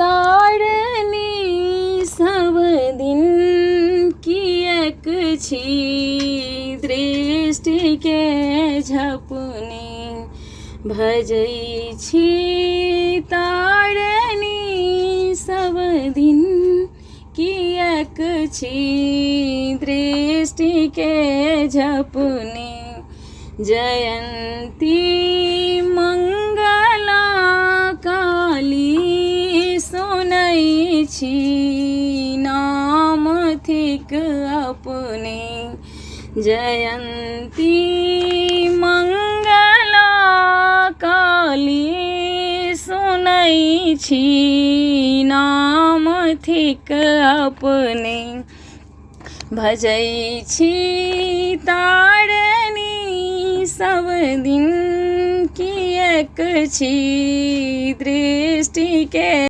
तारनी सब दिन किएक छी दृष्टि के झपनी भजै छी तारनी सब दिन किएक छी दृष्टि के झपनी जयंती मंगला काली सुनै छी नाम थिक अपने जयंती मंगला काली सुनै छी नाम थिक अपने भजै छी तारनी सब दिन किएक छी दृष्टि के